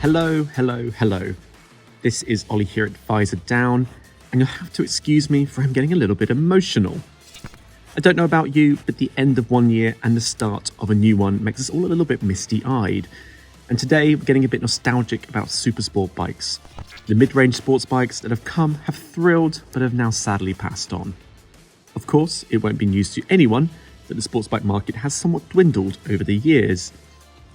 Hello. This is Ollie here at Visordown, and you'll have to excuse me for him getting a little bit emotional. I don't know about you, but the end of one year and the start of a new one makes us all a little bit misty-eyed. And today we're getting a bit nostalgic about super sport bikes. The mid-range sports bikes that have come have thrilled, but have now sadly passed on. Of course, it won't be news to anyone that the sports bike market has somewhat dwindled over the years,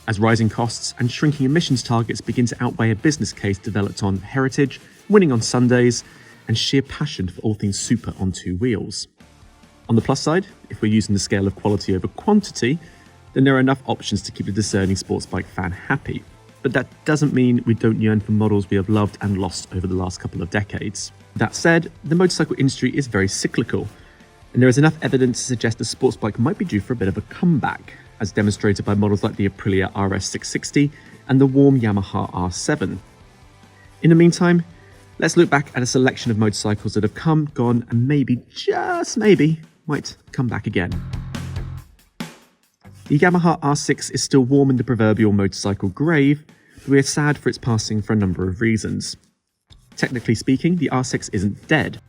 as rising costs and shrinking emissions targets begin to outweigh a business case developed on heritage, winning on Sundays, and sheer passion for all things super on two wheels. On the plus side, if we're using the scale of quality over quantity, then there are enough options to keep the discerning sports bike fan happy. But that doesn't mean we don't yearn for models we have loved and lost over the last couple of decades. That said, the motorcycle industry is very cyclical, and there is enough evidence to suggest the sports bike might be due for a bit of a comeback, as demonstrated by models like the Aprilia RS660 and the warm Yamaha R7. In the meantime, let's look back at a selection of motorcycles that have come, gone, and maybe, just maybe, might come back again. The Yamaha R6 is still warm in the proverbial motorcycle grave, but we are sad for its passing for a number of reasons. Technically speaking, the R6 isn't dead,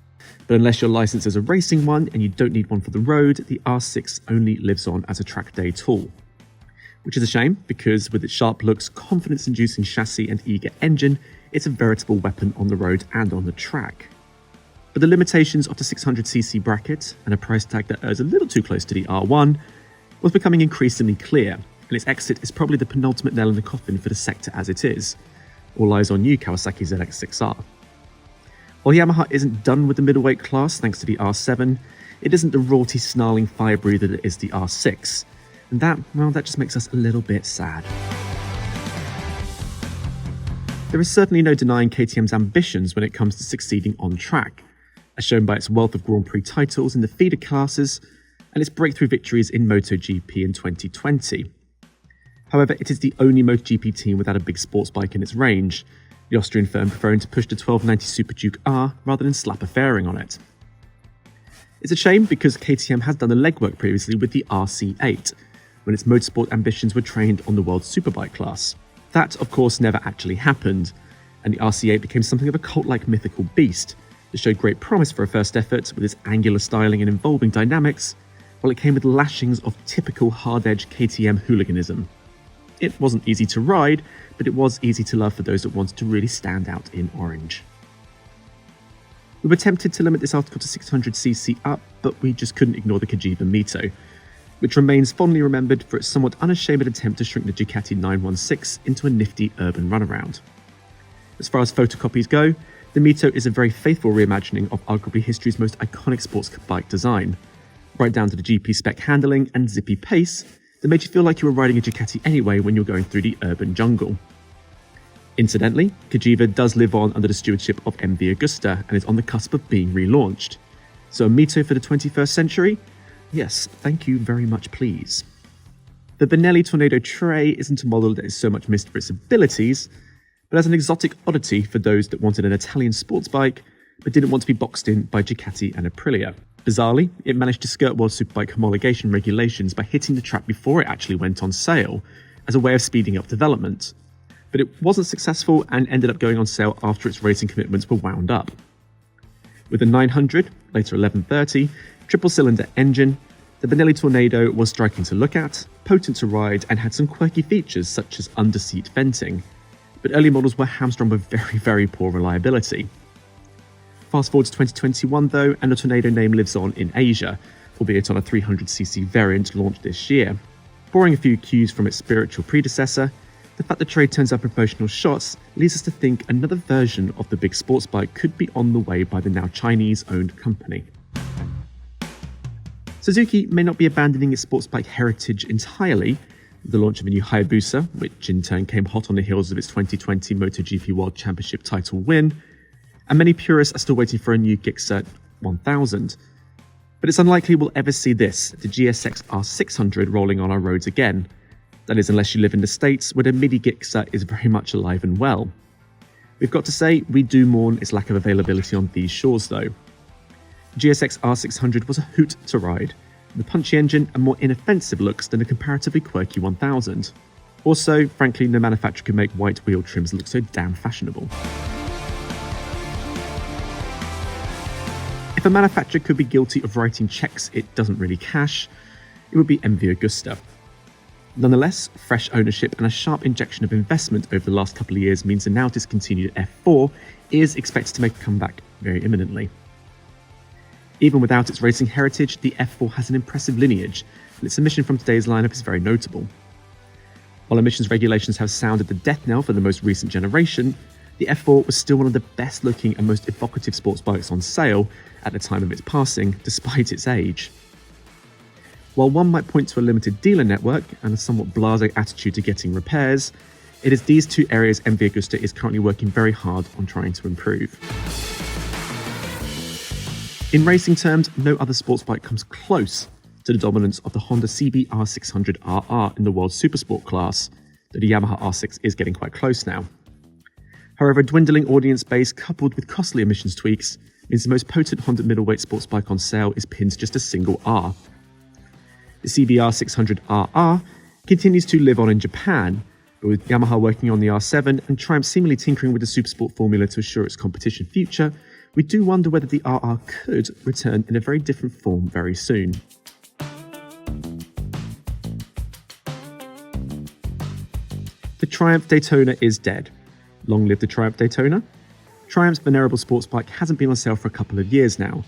but unless your license is a racing one and you don't need one for the road, the R6 only lives on as a track day tool. Which is a shame, because with its sharp looks, confidence-inducing chassis and eager engine, it's a veritable weapon on the road and on the track. But the limitations of the 600cc bracket, and a price tag that is a little too close to the R1, was becoming increasingly clear, and its exit is probably the penultimate nail in the coffin for the sector as it is. All eyes on you, Kawasaki ZX-6R. While Yamaha isn't done with the middleweight class thanks to the R7, it isn't the raughty, snarling fire breather that is the R6. And that just makes us a little bit sad. There is certainly no denying KTM's ambitions when it comes to succeeding on track, as shown by its wealth of Grand Prix titles in the feeder classes and its breakthrough victories in MotoGP in 2020. However, it is the only MotoGP team without a big sports bike in its range, the Austrian firm preferring to push the 1290 Super Duke R rather than slap a fairing on it. It's a shame because KTM has done the legwork previously with the RC8, when its motorsport ambitions were trained on the world superbike class. That, of course, never actually happened, and the RC8 became something of a cult-like mythical beast that showed great promise for a first effort with its angular styling and involving dynamics, while it came with lashings of typical hard-edge KTM hooliganism. It wasn't easy to ride, but it was easy to love for those that wanted to really stand out in orange. We were tempted to limit this article to 600cc up, but we just couldn't ignore the Caviga Mito, which remains fondly remembered for its somewhat unashamed attempt to shrink the Ducati 916 into a nifty urban runaround. As far as photocopies go, the Mito is a very faithful reimagining of arguably history's most iconic sports bike design, right down to the GP spec handling and zippy pace that made you feel like you were riding a Ducati anyway when you're going through the urban jungle. Incidentally, Caviga does live on under the stewardship of MV Agusta and is on the cusp of being relaunched. So a Mito for the 21st century? Yes, thank you very much please. The Benelli Tornado Tre isn't a model that is so much missed for its abilities, but as an exotic oddity for those that wanted an Italian sports bike but didn't want to be boxed in by Ducati and Aprilia. Bizarrely, it managed to skirt World Superbike homologation regulations by hitting the track before it actually went on sale, as a way of speeding up development. But it wasn't successful and ended up going on sale after its racing commitments were wound up. With a 900, later 1130, triple-cylinder engine, the Benelli Tornado was striking to look at, potent to ride, and had some quirky features such as under-seat venting. But early models were hamstrung with very poor reliability. Fast forward to 2021 though, and the Tornado name lives on in Asia, albeit on a 300cc variant launched this year. Borrowing a few cues from its spiritual predecessor, the fact the Tre turns up in promotional shots leads us to think another version of the big sports bike could be on the way by the now Chinese-owned company. Suzuki may not be abandoning its sports bike heritage entirely, with the launch of a new Hayabusa, which in turn came hot on the heels of its 2020 MotoGP World Championship title win, and many purists are still waiting for a new Gixxer 1000. But it's unlikely we'll ever see this, the GSX-R600, rolling on our roads again. That is, unless you live in the States, where the Midi Gixxer is very much alive and well. We've got to say, we do mourn its lack of availability on these shores though. The GSX-R600 was a hoot to ride, with a punchy engine and more inoffensive looks than a comparatively quirky 1000. Also, frankly, no manufacturer can make white wheel trims look so damn fashionable. If a manufacturer could be guilty of writing checks it doesn't really cash, it would be MV Agusta. Nonetheless, fresh ownership and a sharp injection of investment over the last couple of years means the now discontinued F4 is expected to make a comeback very imminently. Even without its racing heritage, the F4 has an impressive lineage, and its omission from today's lineup is very notable. While emissions regulations have sounded the death knell for the most recent generation, the F4 was still one of the best looking and most evocative sports bikes on sale at the time of its passing, despite its age. While one might point to a limited dealer network and a somewhat blasé attitude to getting repairs, it is these two areas MV Agusta is currently working very hard on trying to improve. In racing terms, no other sports bike comes close to the dominance of the Honda CB R600RR in the World Supersport class, though the Yamaha R6 is getting quite close now. However, a dwindling audience base coupled with costly emissions tweaks means the most potent Honda middleweight sports bike on sale is pinned to just a single R. The CB R600RR continues to live on in Japan, but with Yamaha working on the R7 and Triumph seemingly tinkering with the Supersport formula to assure its competition future, we do wonder whether the RR could return in a very different form very soon. The Triumph Daytona is dead. Long live the Triumph Daytona. Triumph's venerable sports bike hasn't been on sale for a couple of years now,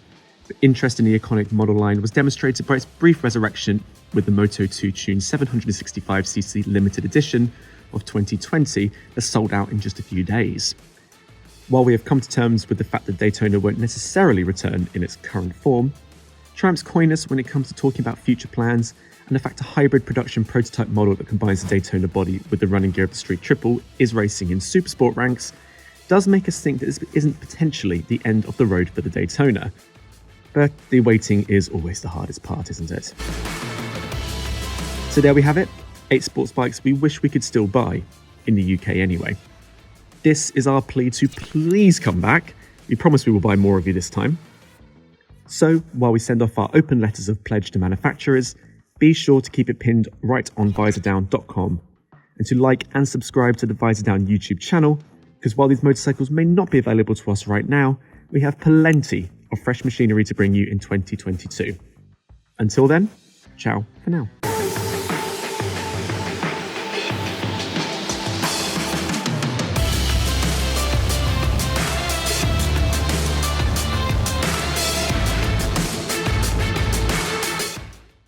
but interest in the iconic model line was demonstrated by its brief resurrection with the Moto 2 Tune 765cc limited edition of 2020 that sold out in just a few days. While we have come to terms with the fact that Daytona won't necessarily return in its current form, Triumph's coyness when it comes to talking about future plans and the fact a hybrid production prototype model that combines the Daytona body with the running gear of the Street Triple is racing in Supersport ranks does make us think that this isn't potentially the end of the road for the Daytona. But the waiting is always the hardest part, isn't it? So there we have it, 8 sports bikes we wish we could still buy, in the UK anyway. This is our plea to please come back. We promise we will buy more of you this time. So while we send off our open letters of pledge to manufacturers, be sure to keep it pinned right on visordown.com and to like and subscribe to the Visordown YouTube channel, because while these motorcycles may not be available to us right now, we have plenty of fresh machinery to bring you in 2022. Until then, ciao for now.